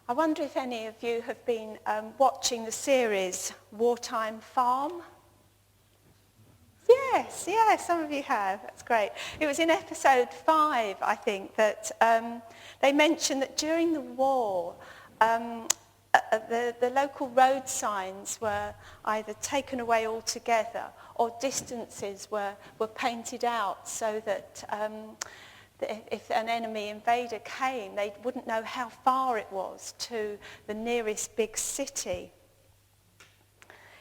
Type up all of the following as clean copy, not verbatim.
I wonder if any of you have been watching the series Wartime Farm. Yes, some of you have. That's great. It was in episode 5, I think, that they mentioned that during the war, the local road signs were either taken away altogether or distances were painted out so that if an enemy invader came, they wouldn't know how far it was to the nearest big city.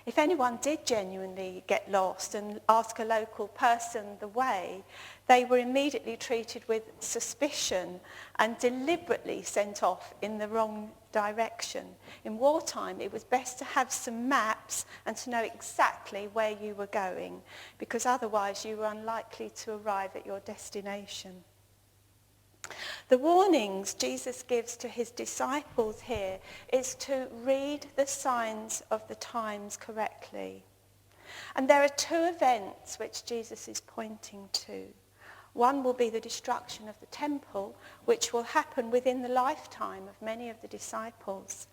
If anyone did genuinely get lost and ask a local person the way, they were immediately treated with suspicion and deliberately sent off in the wrong direction. In wartime, it was best to have some maps and to know exactly where you were going, because otherwise you were unlikely to arrive at your destination. The warnings Jesus gives to his disciples here is to read the signs of the times correctly. And there are 2 events which Jesus is pointing to. One will be the destruction of the temple, which will happen within the lifetime of many of the disciples.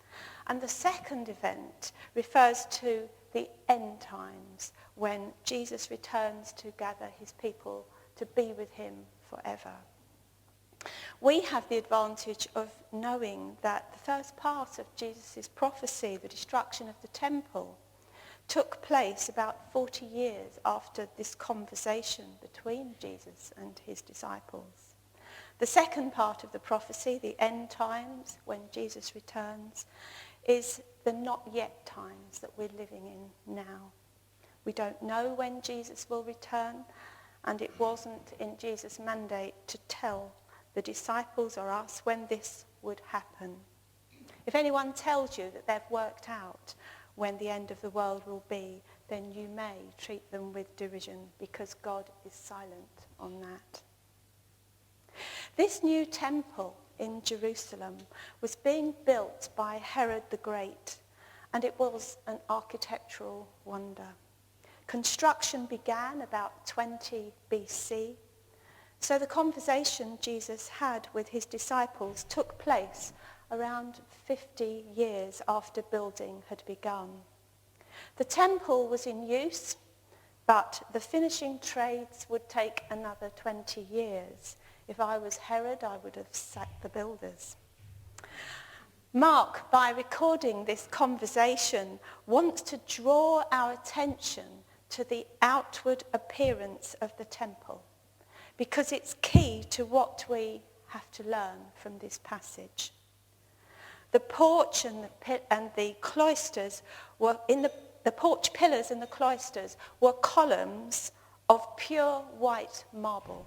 And the second event refers to the end times, when Jesus returns to gather his people to be with him forever. We have the advantage of knowing that the first part of Jesus' prophecy, the destruction of the temple, took place about 40 years after this conversation between Jesus and his disciples. The second part of the prophecy, the end times, when Jesus returns, is the not yet times that we're living in now. We don't know when Jesus will return, and it wasn't in Jesus' mandate to tell the disciples or us when this would happen. If anyone tells you that they've worked out when the end of the world will be, then you may treat them with derision, because God is silent on that. This new temple in Jerusalem was being built by Herod the Great, and it was an architectural wonder. Construction began about 20 BC. So the conversation Jesus had with his disciples took place around 50 years after building had begun. The temple was in use, but the finishing trades would take another 20 years. If I was Herod, I would have sacked the builders. Mark, by recording this conversation, wants to draw our attention to the outward appearance of the temple, because it's key to what we have to learn from this passage. The porch and the cloisters were the porch pillars and the cloisters were columns of pure white marble,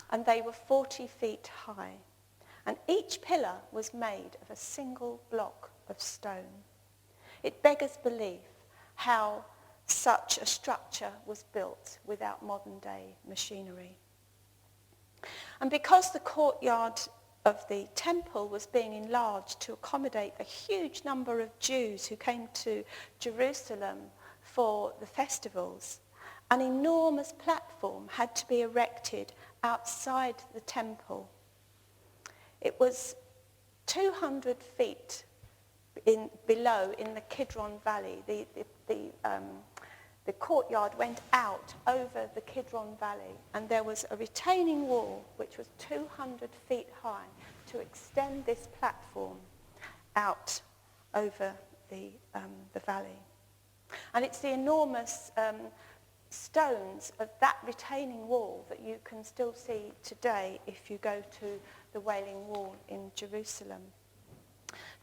and they were 40 feet high, and each pillar was made of a single block of stone. It beggars belief how such a structure was built without modern-day machinery. And because the courtyard of the temple was being enlarged to accommodate a huge number of Jews who came to Jerusalem for the festivals, an enormous platform had to be erected outside the temple. It was 200 feet below in the Kidron Valley. The courtyard went out over the Kidron Valley, and there was a retaining wall which was 200 feet high to extend this platform out over the valley. And it's the enormous stones of that retaining wall that you can still see today if you go to the Wailing Wall in Jerusalem.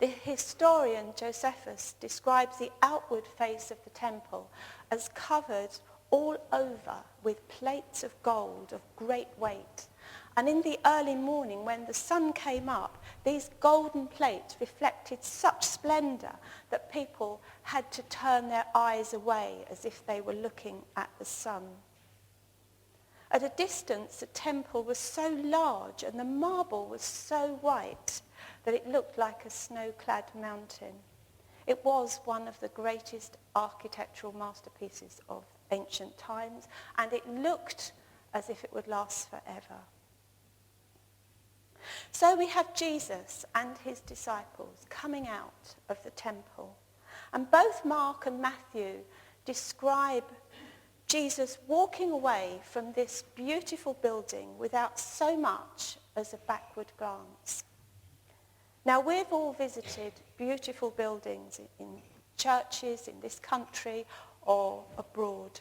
The historian Josephus describes the outward face of the temple as covered all over with plates of gold of great weight. And in the early morning, when the sun came up, these golden plates reflected such splendor that people had to turn their eyes away as if they were looking at the sun. At a distance, the temple was so large and the marble was so white that it looked like a snow-clad mountain. It was one of the greatest architectural masterpieces of ancient times, and it looked as if it would last forever. So we have Jesus and his disciples coming out of the temple. And both Mark and Matthew describe Jesus walking away from this beautiful building without so much as a backward glance. Now, we've all visited beautiful buildings in churches in this country or abroad,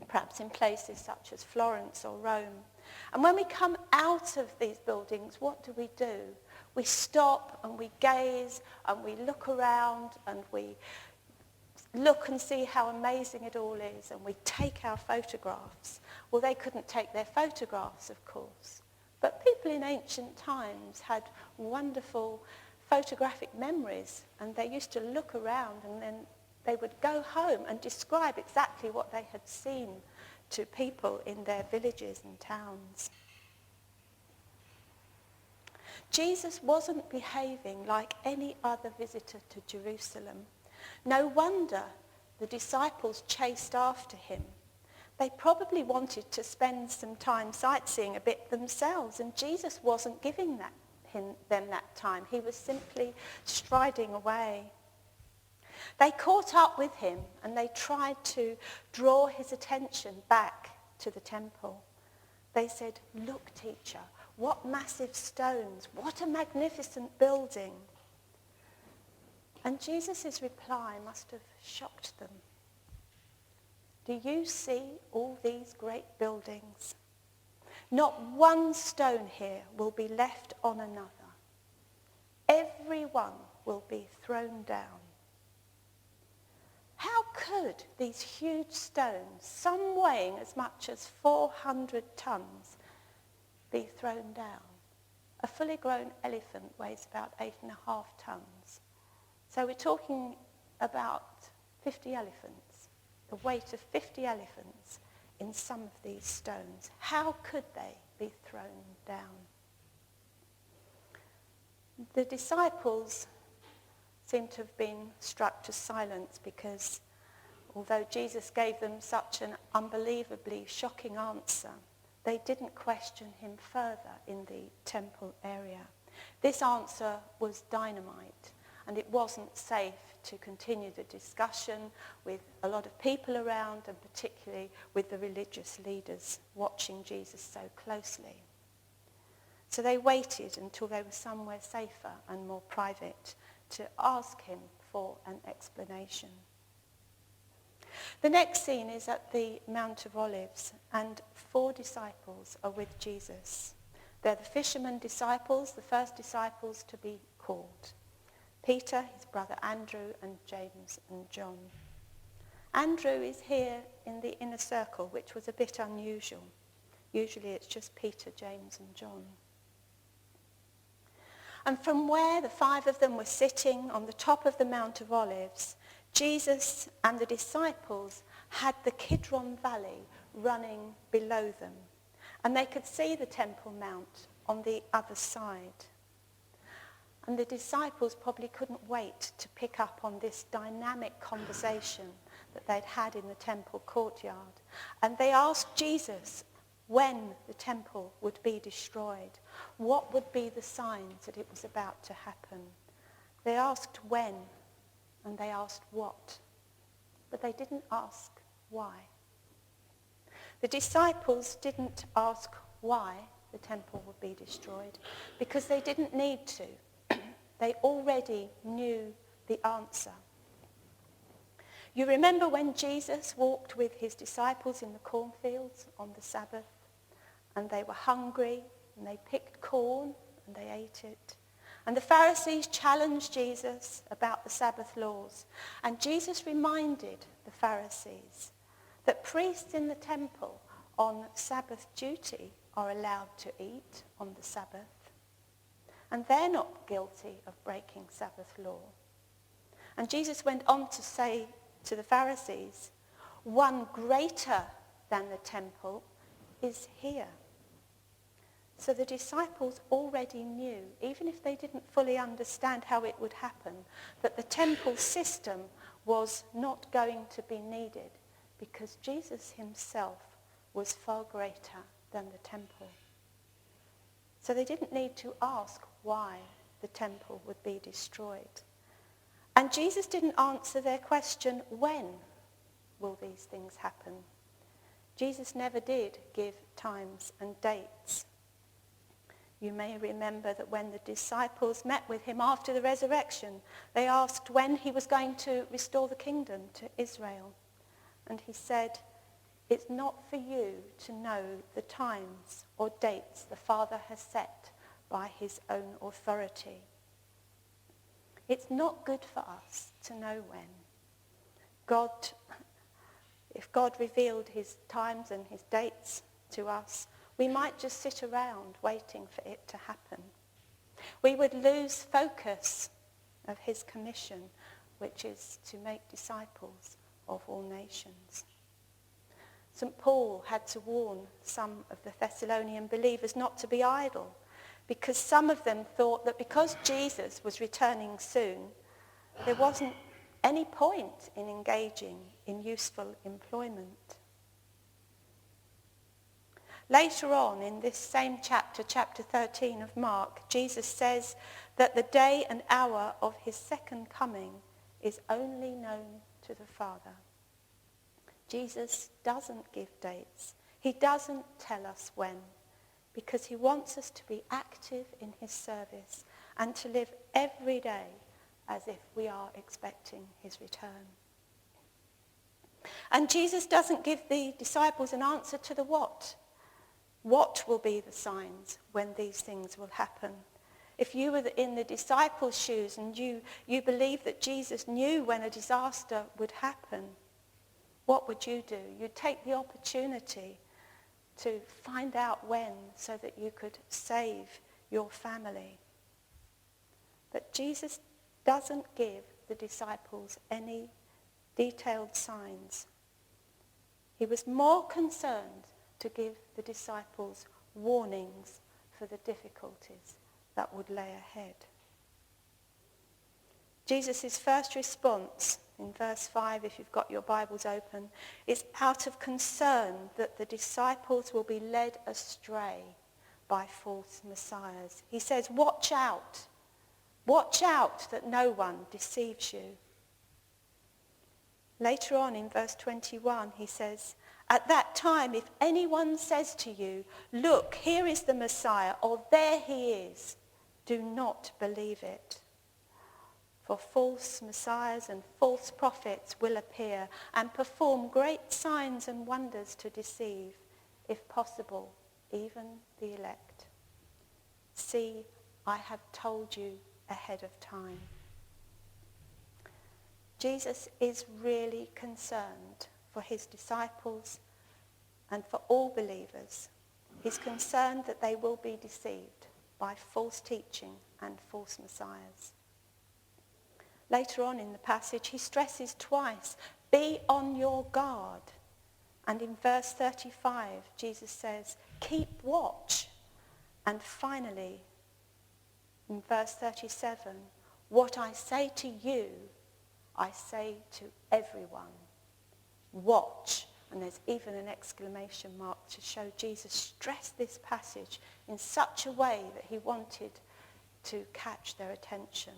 perhaps in places such as Florence or Rome. And when we come out of these buildings, what do? We stop and we gaze and we look around and we look and see how amazing it all is, and we take our photographs. Well, they couldn't take their photographs, of course. But people in ancient times had wonderful photographic memories, and they used to look around and then they would go home and describe exactly what they had seen to people in their villages and towns. Jesus wasn't behaving like any other visitor to Jerusalem. No wonder the disciples chased after him. They probably wanted to spend some time sightseeing a bit themselves, and Jesus wasn't giving them that time. He was simply striding away. They caught up with him and they tried to draw his attention back to the temple. They said, "Look, teacher, what massive stones, what a magnificent building." And Jesus' reply must have shocked them. "Do you see all these great buildings? Not one stone here will be left on another. Every one will be thrown down." How could these huge stones, some weighing as much as 400 tons, be thrown down? A fully grown elephant weighs about 8.5 tons. So we're talking about 50 elephants, the weight of 50 elephants in some of these stones. How could they be thrown down? The disciples seem to have been struck to silence because although Jesus gave them such an unbelievably shocking answer, they didn't question him further in the temple area. This answer was dynamite, and it wasn't safe to continue the discussion with a lot of people around, and particularly with the religious leaders watching Jesus so closely. So they waited until they were somewhere safer and more private to ask him for an explanation. The next scene is at the Mount of Olives, and 4 disciples are with Jesus. They're the fishermen disciples, the first disciples to be called. Peter, his brother Andrew, and James and John. Andrew is here in the inner circle, which was a bit unusual. Usually it's just Peter, James, and John. And from where the 5 of them were sitting on the top of the Mount of Olives, Jesus and the disciples had the Kidron Valley running below them. And they could see the Temple Mount on the other side. And the disciples probably couldn't wait to pick up on this dynamic conversation that they'd had in the temple courtyard. And they asked Jesus when the temple would be destroyed. What would be the signs that it was about to happen? They asked when, and they asked what. But they didn't ask why. The disciples didn't ask why the temple would be destroyed because they didn't need to. They already knew the answer. You remember when Jesus walked with his disciples in the cornfields on the Sabbath, and they were hungry, and they picked corn, and they ate it. And the Pharisees challenged Jesus about the Sabbath laws. And Jesus reminded the Pharisees that priests in the temple on Sabbath duty are allowed to eat on the Sabbath. And they're not guilty of breaking Sabbath law. And Jesus went on to say to the Pharisees, one greater than the temple is here. So the disciples already knew, even if they didn't fully understand how it would happen, that the temple system was not going to be needed because Jesus himself was far greater than the temple. So they didn't need to ask why the temple would be destroyed. And Jesus didn't answer their question, when will these things happen? Jesus never did give times and dates. You may remember that when the disciples met with him after the resurrection, they asked when he was going to restore the kingdom to Israel. And he said, "It's not for you to know the times or dates the Father has set by his own authority." It's not good for us to know when. If God revealed his times and his dates to us, we might just sit around waiting for it to happen. We would lose focus of his commission, which is to make disciples of all nations. St. Paul had to warn some of the Thessalonian believers not to be idle, because some of them thought that because Jesus was returning soon, there wasn't any point in engaging in useful employment. Later on in this same chapter, chapter 13 of Mark, Jesus says that the day and hour of his second coming is only known to the Father. Jesus doesn't give dates. He doesn't tell us when, because he wants us to be active in his service and to live every day as if we are expecting his return. And Jesus doesn't give the disciples an answer to the what. What will be the signs when these things will happen? If you were in the disciples' shoes and you believe that Jesus knew when a disaster would happen, what would you do? You'd take the opportunity to find out when so that you could save your family. But Jesus doesn't give the disciples any detailed signs. He was more concerned to give the disciples warnings for the difficulties that would lay ahead. Jesus' first response in verse 5, if you've got your Bibles open, is out of concern that the disciples will be led astray by false messiahs. He says, watch out that no one deceives you. Later on in verse 21, he says, at that time, if anyone says to you, look, here is the Messiah, or there he is, do not believe it. For false messiahs and false prophets will appear and perform great signs and wonders to deceive, if possible, even the elect. See, I have told you ahead of time. Jesus is really concerned for his disciples and for all believers. He's concerned that they will be deceived by false teaching and false messiahs. Later on in the passage, he stresses twice, be on your guard. And in verse 35, Jesus says, keep watch. And finally, in verse 37, what I say to you, I say to everyone. Watch. And there's even an exclamation mark to show Jesus stressed this passage in such a way that he wanted to catch their attention.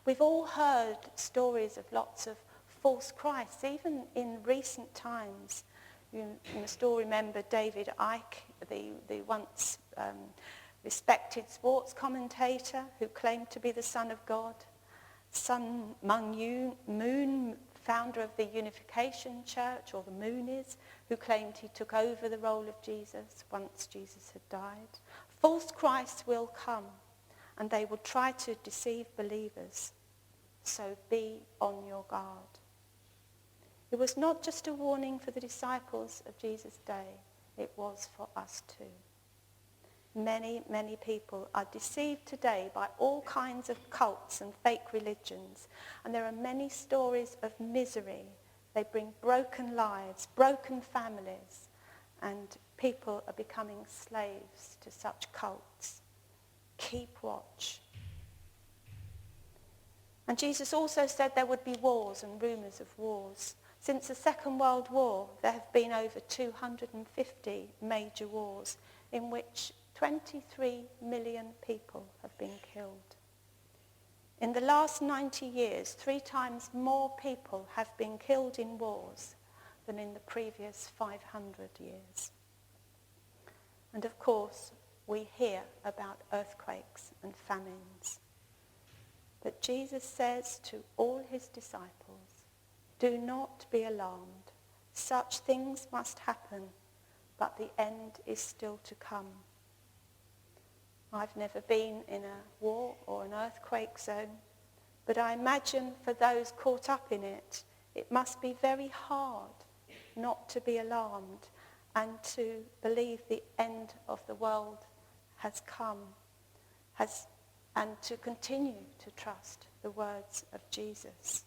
We've all heard stories of lots of false Christs, even in recent times. You must all remember David Icke, the once respected sports commentator who claimed to be the Son of God. Sun Myung Moon, founder of the Unification Church, or the Moonies, who claimed he took over the role of Jesus once Jesus had died. False Christs will come, and they will try to deceive believers. So be on your guard. It was not just a warning for the disciples of Jesus' day, it was for us too. Many, many people are deceived today by all kinds of cults and fake religions, and there are many stories of misery. They bring broken lives, broken families, and people are becoming slaves to such cults. Keep watch. And Jesus also said there would be wars and rumours of wars. Since the Second World War, there have been over 250 major wars in which 23 million people have been killed. In the last 90 years, 3 times more people have been killed in wars than in the previous 500 years. And of course, we hear about earthquakes and famines. But Jesus says to all his disciples, "Do not be alarmed. Such things must happen, but the end is still to come." I've never been in a war or an earthquake zone, but I imagine for those caught up in it, it must be very hard not to be alarmed and to believe the end of the world has come, and to continue to trust the words of Jesus.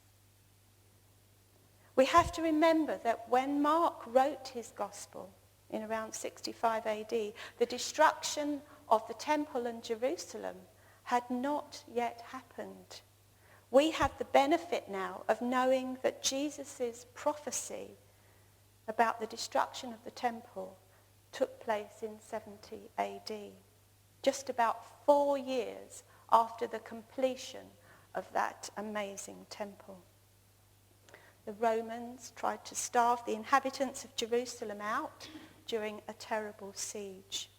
We have to remember that when Mark wrote his gospel in around 65 AD, the destruction of the temple and Jerusalem had not yet happened. We have the benefit now of knowing that Jesus' prophecy about the destruction of the temple took place in 70 AD, just about 4 years after the completion of that amazing temple. The Romans tried to starve the inhabitants of Jerusalem out during a terrible siege.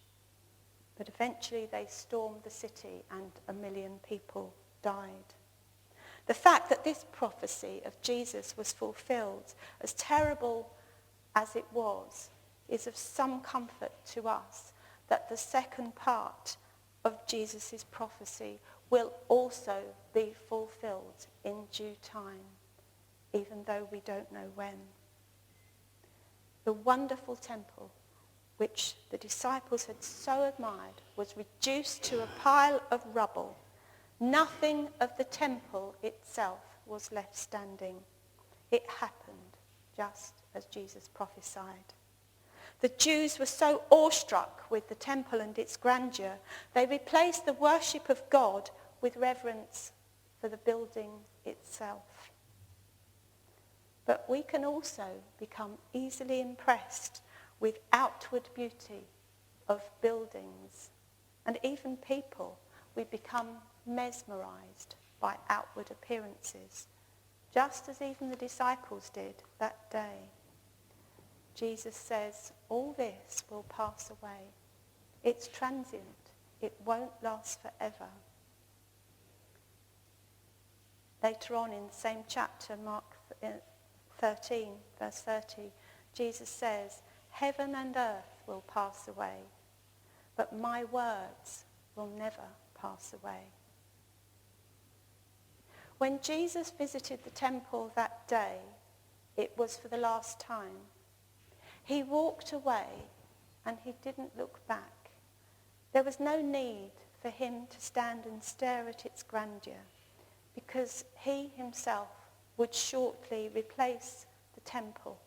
But eventually they stormed the city and 1 million people died. The fact that this prophecy of Jesus was fulfilled, as terrible as it was, is of some comfort to us that the second part of Jesus' prophecy will also be fulfilled in due time, even though we don't know when. The wonderful temple which the disciples had so admired was reduced to a pile of rubble. Nothing of the temple itself was left standing. It happened just as Jesus prophesied. The Jews were so awestruck with the temple and its grandeur, they replaced the worship of God with reverence for the building itself. But we can also become easily impressed with outward beauty of buildings and even people. We become mesmerized by outward appearances, just as even the disciples did that day. Jesus says, all this will pass away. It's transient. It won't last forever. Later on in the same chapter, Mark 13, verse 30, Jesus says, heaven and earth will pass away, but my words will never pass away. When Jesus visited the temple that day, it was for the last time. He walked away and he didn't look back. There was no need for him to stand and stare at its grandeur, because he himself would shortly replace the temple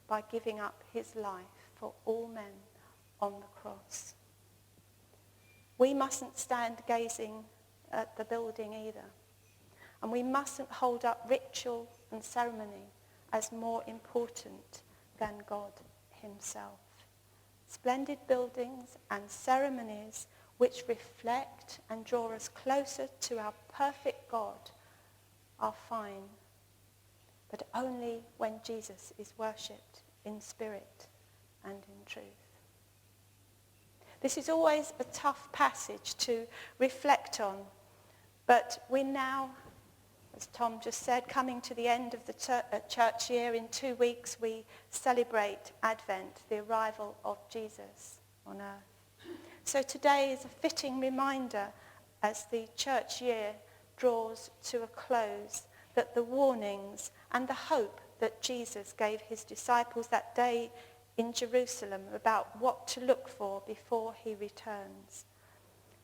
by giving up his life for all men on the cross. We mustn't stand gazing at the building either. And we mustn't hold up ritual and ceremony as more important than God himself. Splendid buildings and ceremonies which reflect and draw us closer to our perfect God are fine, but only when Jesus is worshipped in spirit and in truth. This is always a tough passage to reflect on, but we're now, as Tom just said, coming to the end of the church year. In 2 weeks we celebrate Advent, the arrival of Jesus on earth. So today is a fitting reminder, as the church year draws to a close, that the warnings and the hope that Jesus gave his disciples that day in Jerusalem about what to look for before he returns,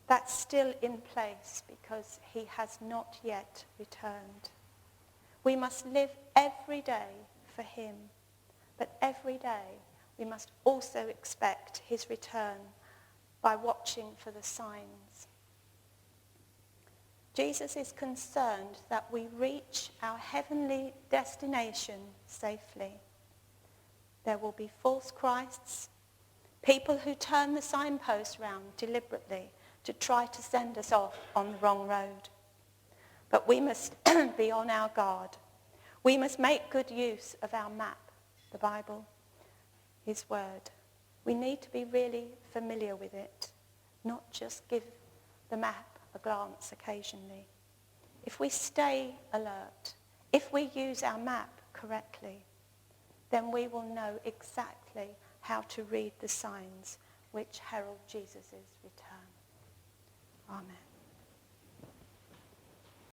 that's still in place, because he has not yet returned. We must live every day for him, but every day we must also expect his return by watching for the signs. Jesus is concerned that we reach our heavenly destination safely. There will be false Christs, People who turn the signposts round deliberately to try to send us off on the wrong road. But we must be on our guard. We must make good use of our map, the Bible, his word. We need to be really familiar with it, not just give the map a glance occasionally. If we stay alert, if we use our map correctly, then we will know exactly how to read the signs which herald Jesus' return. Amen.